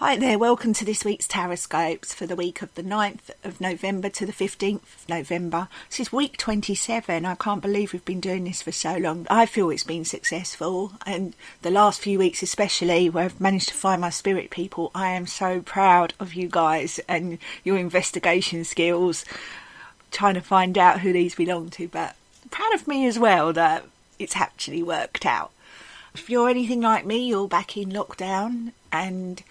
Hi there, welcome to this week's Tarotscopes for the week of the 9th of November to the 15th of November. This is week 27. I can't believe we've been doing this for so long. I feel it's been successful, and the last few weeks especially, where I've managed to find my spirit people. I am so proud of you guys and your investigation skills, trying to find out who these belong to, but proud of me as well that it's actually worked out. If you're anything like me, you're back in lockdown, and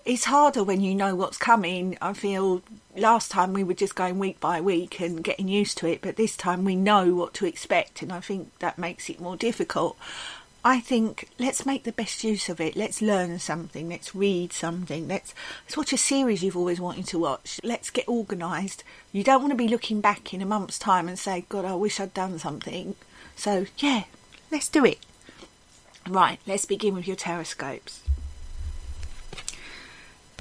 it's harder when you know what's coming. I feel last time we were just going week by week and getting used to it, but this time we know what to expect, and I think that makes it more difficult. I think let's make the best use of it. Let's learn something. Let's read something. Let's watch a series you've always wanted to watch. Let's get organised. You don't want to be looking back in a month's time and say, God, I wish I'd done something. So, yeah, let's do it. Right, let's begin with your Tarotscopes.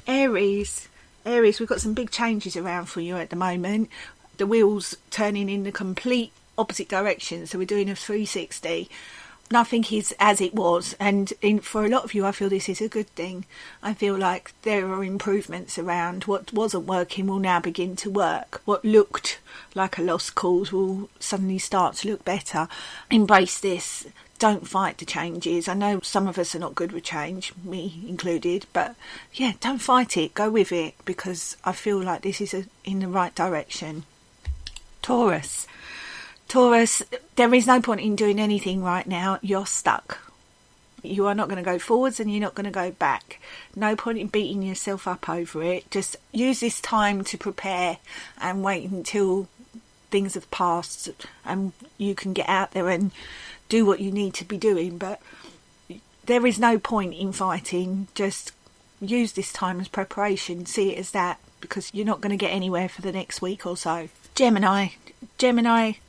Aries, we've got some big changes around for you at the moment. The wheel's turning in the complete opposite direction, so we're doing a 360. Nothing is as it was, and for a lot of you I feel this is a good thing. I feel like there are improvements around. What wasn't working will now begin to work. What looked like a lost cause will suddenly start to look better. Embrace this. Don't fight the changes. I know some of us are not good with change, me included, but yeah, don't fight it. Go with it, because I feel like this is in the right direction. Taurus, there is no point in doing anything right now. You're stuck. You are not going to go forwards and you're not going to go back. No point in beating yourself up over it. Just use this time to prepare and wait until things have passed and you can get out there and do what you need to be doing. But there is no point in fighting. Just use this time as preparation. See it as that, because you're not going to get anywhere for the next week or so. Gemini,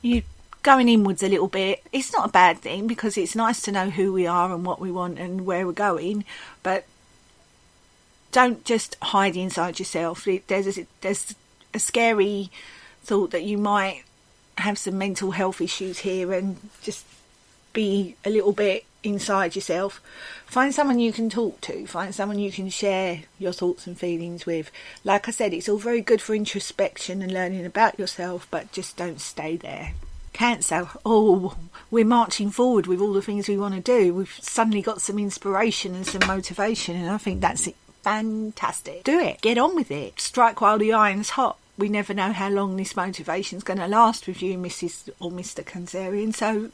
you going inwards a little bit. It's not a bad thing, because it's nice to know who we are and what we want and where we're going, but don't just hide inside yourself. There's a scary thought that you might have some mental health issues here, and just be a little bit inside yourself. Find someone you can talk to. Find someone you can share your thoughts and feelings with. Like I said, it's all very good for introspection and learning about yourself, but just don't stay there. Cancer, we're marching forward with all the things we want to do. We've suddenly got some inspiration and some motivation, and I think that's fantastic. Do it. Get on with it. Strike while the iron's hot. We never know how long this motivation's going to last with you, Mrs. or Mr. Cancerian, so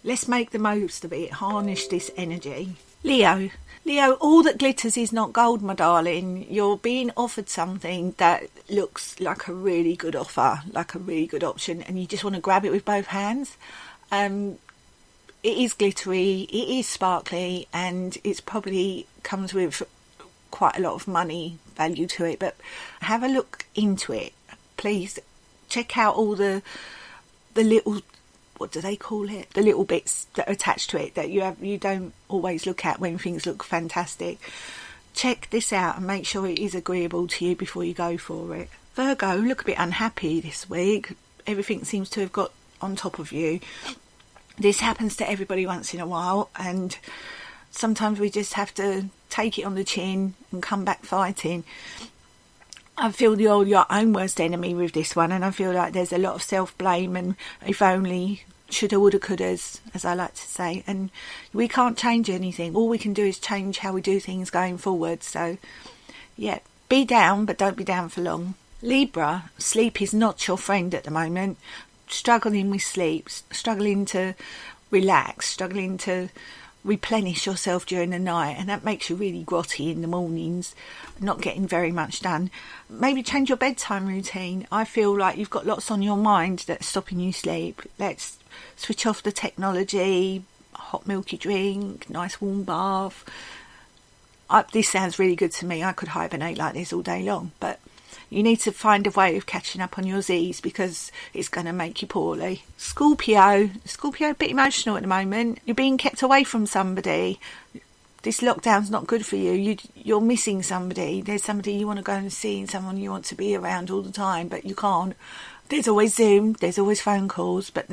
let's make the most of it. Harness this energy. Leo, all that glitters is not gold, my darling. You're being offered something that looks like a really good offer, like a really good option, and you just want to grab it with both hands. It is glittery, it is sparkly, and it's probably comes with quite a lot of money value to it, but have a look into it. Please check out all the little, what do they call it? The little bits that are attached to it that you don't always look at when things look fantastic. Check this out and make sure it is agreeable to you before you go for it. Virgo, look a bit unhappy this week. Everything seems to have got on top of you. This happens to everybody once in a while, and sometimes we just have to take it on the chin and come back fighting. I feel you're your own worst enemy with this one, and I feel like there's a lot of self-blame and if only, shoulda, woulda, couldas, as I like to say, and we can't change anything. All we can do is change how we do things going forward. So, yeah, be down, but don't be down for long. Libra, sleep is not your friend at the moment. Struggling with sleep, struggling to relax, struggling to replenish yourself during the night, and that makes you really grotty in the mornings, not getting very much done. Maybe change your bedtime routine. I feel like you've got lots on your mind that's stopping you sleep. Let's switch off the technology, hot milky drink, nice warm bath. This sounds really good to me. I could hibernate like this all day long, but you need to find a way of catching up on your Z's, because it's going to make you poorly. Scorpio, a bit emotional at the moment. You're being kept away from somebody. This lockdown's not good for you. You're missing somebody. There's somebody you want to go and see and someone you want to be around all the time, but you can't. There's always Zoom, there's always phone calls, but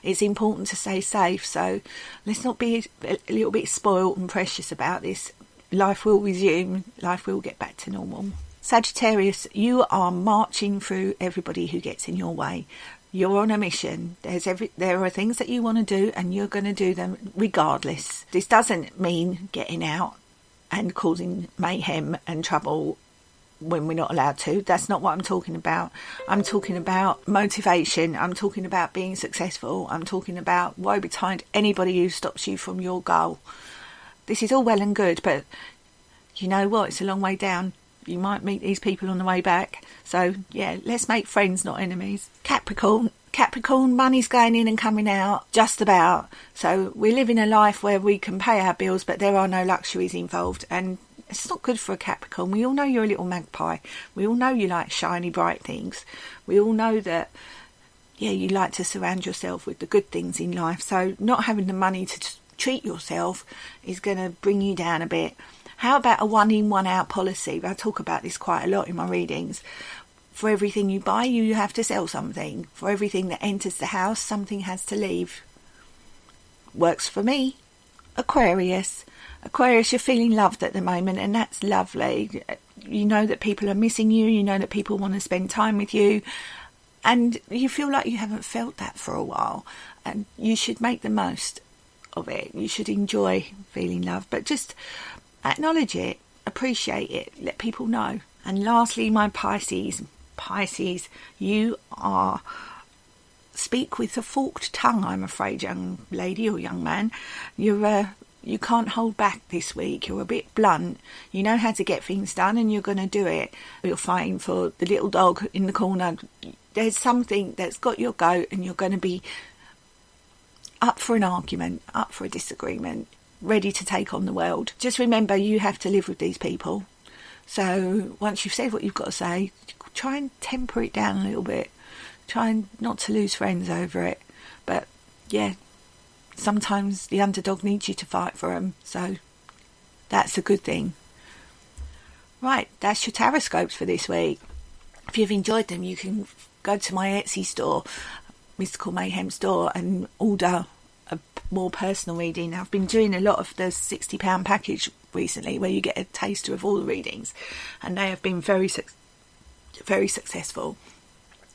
it's important to stay safe. So let's not be a little bit spoiled and precious about this. life will resume, life will get back to normal. Sagittarius, you are marching through everybody who gets in your way. You're on a mission. There are things that you want to do, and you're going to do them regardless. This doesn't mean getting out and causing mayhem and trouble when we're not allowed to. That's not what I'm talking about. I'm talking about motivation. I'm talking about being successful. I'm talking about woe betide anybody who stops you from your goal. This is all well and good, but you know what? It's a long way down. You might meet these people on the way back. So, yeah, let's make friends, not enemies. Capricorn, money's going in and coming out, just about. So we're living a life where we can pay our bills, but there are no luxuries involved. And it's not good for a Capricorn. We all know you're a little magpie. We all know you like shiny, bright things. We all know that, yeah, you like to surround yourself with the good things in life. So not having the money to treat yourself is going to bring you down a bit. How about a one-in, one-out policy? I talk about this quite a lot in my readings. For everything you buy, you have to sell something. For everything that enters the house, something has to leave. Works for me. Aquarius, you're feeling loved at the moment, and that's lovely. You know that people are missing you. You know that people want to spend time with you. And you feel like you haven't felt that for a while. And you should make the most of it. You should enjoy feeling loved. But just acknowledge it, appreciate it, let people know. And lastly, my Pisces, you are speak with a forked tongue, I'm afraid, young lady or young man. You can't hold back this week. You're a bit blunt. You know how to get things done, and you're going to do it. You're fighting for the little dog in the corner. There's something that's got your goat, and you're going to be up for an argument, up for a disagreement, ready to take on the world. Just remember, you have to live with these people. So once you've said what you've got to say, try and temper it down a little bit. Try not to lose friends over it. But yeah, sometimes the underdog needs you to fight for them. So that's a good thing. Right, that's your Tarotscopes for this week. If you've enjoyed them, you can go to my Etsy store, Mystical Mayhem store, and order a more personal reading. I've been doing a lot of the £60 package recently, where you get a taster of all the readings, and they have been very successful.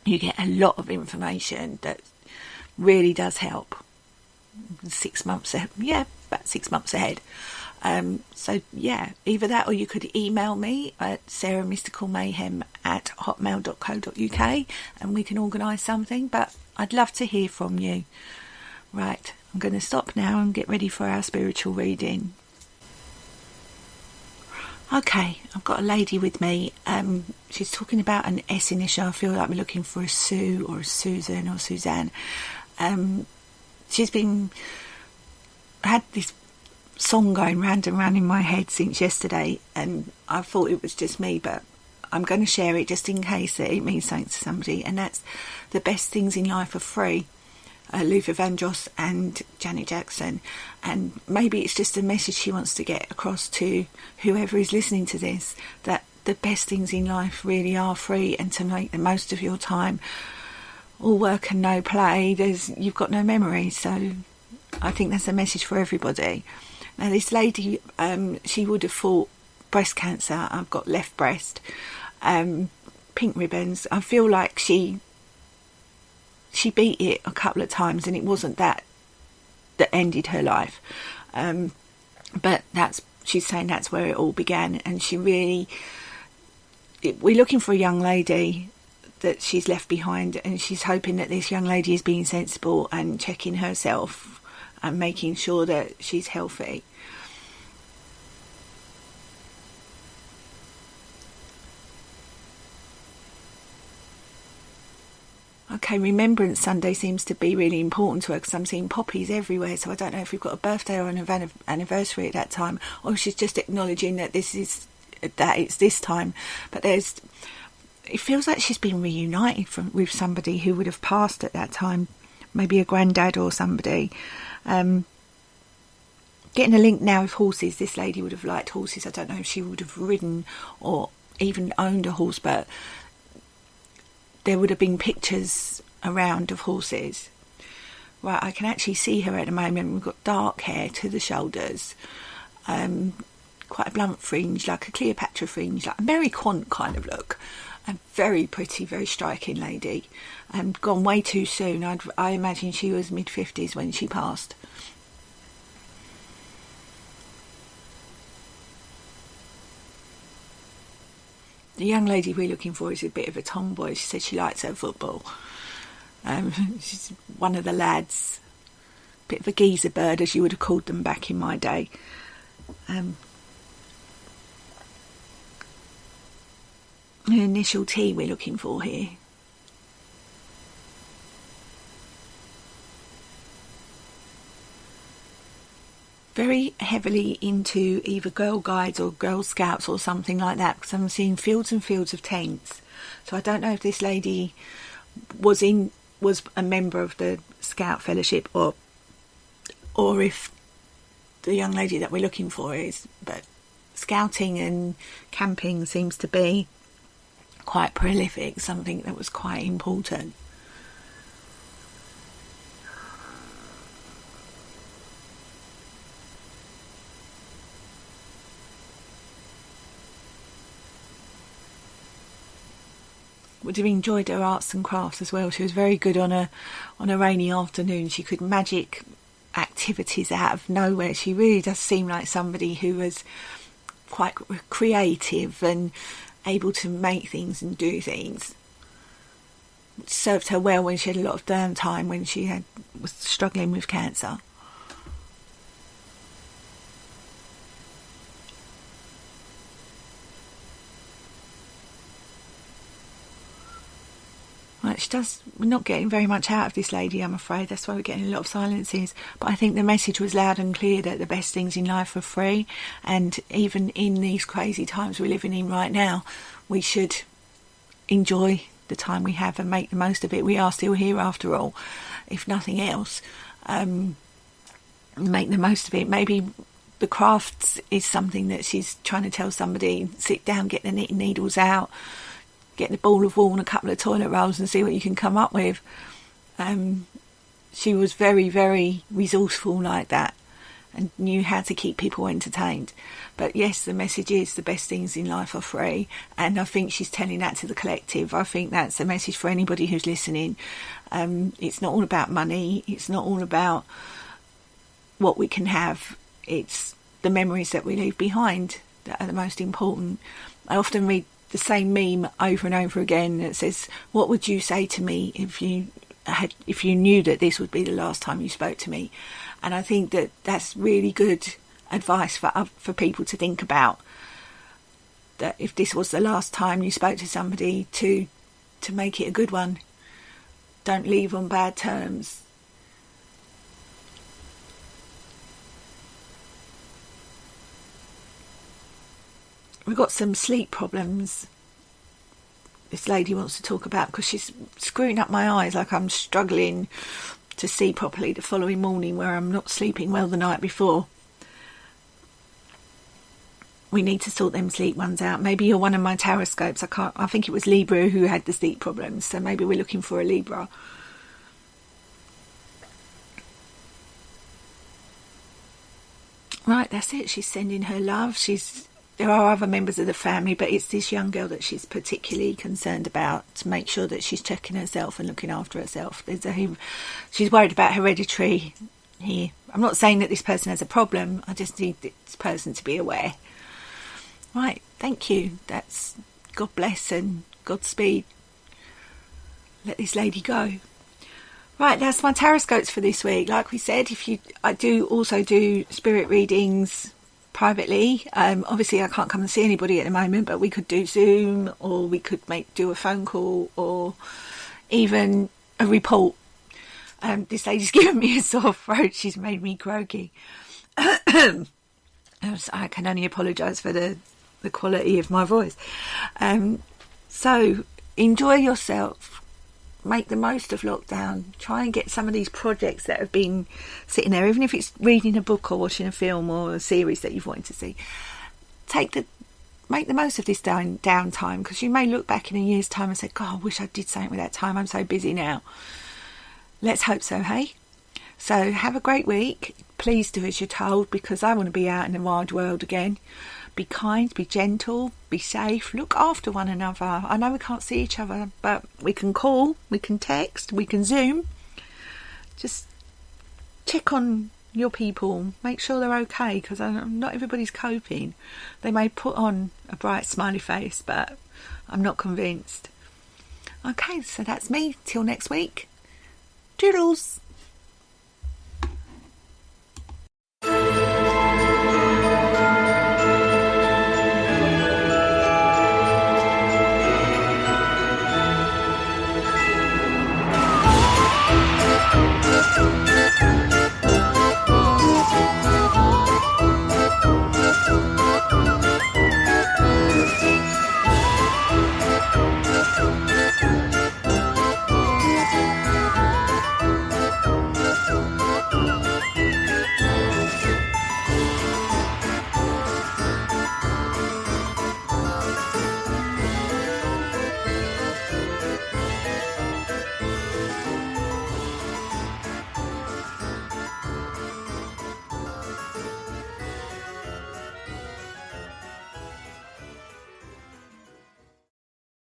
You get a lot of information that really does help. 6 months ahead, about 6 months ahead. So yeah, either that, or you could email me at sarahmysticalmayhem@hotmail.co.uk, and we can organise something. But I'd love to hear from you. Right, I'm going to stop now and get ready for our spiritual reading. Okay, I've got a lady with me. She's talking about an S initial. I feel like we're looking for a Sue or a Susan or Suzanne. She's had this song going round and round in my head since yesterday, and I thought it was just me, but I'm going to share it just in case that it means something to somebody. And that's "The Best Things in Life Are Free," Luther Vandross and Janet Jackson. And maybe it's just a message she wants to get across to whoever is listening to this, that the best things in life really are free, and to make the most of your time. All work and no play, you've got no memory. So I think that's a message for everybody. Now, this lady, she would have fought breast cancer. I've got left breast, pink ribbons. I feel like she beat it a couple of times, and it wasn't that ended her life. But she's saying that's where it all began. And we're looking for a young lady that she's left behind, and she's hoping that this young lady is being sensible and checking herself and making sure that she's healthy. Okay, Remembrance Sunday seems to be really important to her, because I'm seeing poppies everywhere. So I don't know if we've got a birthday or an anniversary at that time, or she's just acknowledging that it's this time. But it feels like she's been reunited with somebody who would have passed at that time, maybe a granddad or somebody. Getting a link now with horses. This lady would have liked horses. I don't know if she would have ridden or even owned a horse, but there would have been pictures around of horses. Right, I can actually see her at the moment. We've got dark hair to the shoulders. quite a blunt fringe, like a Cleopatra fringe, like a Mary Quant kind of look. A very pretty, very striking lady. Gone way too soon. I imagine she was mid-50s when she passed. The young lady we're looking for is a bit of a tomboy. She said she likes her football. She's one of the lads. Bit of a geezer bird, as you would have called them back in my day. An initial T we're looking for here. Very heavily into either Girl Guides or Girl Scouts or something like that, because I'm seeing fields and fields of tents. So I don't know if this lady was a member of the Scout Fellowship or if the young lady that we're looking for is. But scouting and camping seems to be quite prolific, something that was quite important. Would have enjoyed her arts and crafts as well. She was very good on a rainy afternoon. She could magic activities out of nowhere. She really does seem like somebody who was quite creative and able to make things and do things. It served her well when she had a lot of downtime when she was struggling with cancer. Right, we're not getting very much out of this lady, I'm afraid. That's why we're getting a lot of silences. But I think the message was loud and clear that the best things in life are free. And even in these crazy times we're living in right now, we should enjoy the time we have and make the most of it. We are still here after all, if nothing else. Make the most of it. Maybe the crafts is something that she's trying to tell somebody, sit down, get the knitting needles out, get the ball of wool and a couple of toilet rolls and see what you can come up with. She was very, very resourceful like that and knew how to keep people entertained. But yes, the message is the best things in life are free, and I think she's telling that to the collective. I think that's a message for anybody who's listening. It's not all about money, it's not all about what we can have, it's the memories that we leave behind that are the most important. I often read the same meme over and over again that says, what would you say to me if you knew that this would be the last time you spoke to me? And I think that that's really good advice for people to think about, that if this was the last time you spoke to somebody, to make it a good one. Don't leave on bad terms. We've got some sleep problems this lady wants to talk about, because she's screwing up my eyes, like I'm struggling to see properly the following morning where I'm not sleeping well the night before. We need to sort them sleep ones out. Maybe you're one of my Tarotscopes. I think it was Libra who had the sleep problems, so maybe we're looking for a Libra. Right, that's it. She's sending her love. There are other members of the family, but it's this young girl that she's particularly concerned about, to make sure that she's checking herself and looking after herself. She's worried about hereditary here. I'm not saying that this person has a problem. I just need this person to be aware. Right, thank you. That's God bless and Godspeed. Let this lady go. Right, that's my Tarotscopes for this week. Like we said, I do also do spirit readings privately. Obviously I can't come and see anybody at the moment, but we could do Zoom, or we could do a phone call, or even a report. This lady's given me a sore throat. She's made me croaky. I can only apologise for the quality of my voice. So enjoy yourself. Make the most of lockdown. Try and get some of these projects that have been sitting there, even if it's reading a book or watching a film or a series that you've wanted to see. Make the most of this downtime, because you may look back in a year's time and say, God, I wish I did something with that time. I'm so busy now. Let's hope so, hey? So have a great week. Please do as you're told, because I want to be out in the wide world again. Be kind, be gentle, be safe, look after one another. I know we can't see each other, but we can call, we can text, we can Zoom. Just check on your people, make sure they're okay, because not everybody's coping. They may put on a bright smiley face, but I'm not convinced. Okay, so that's me. Till next week. Toodles.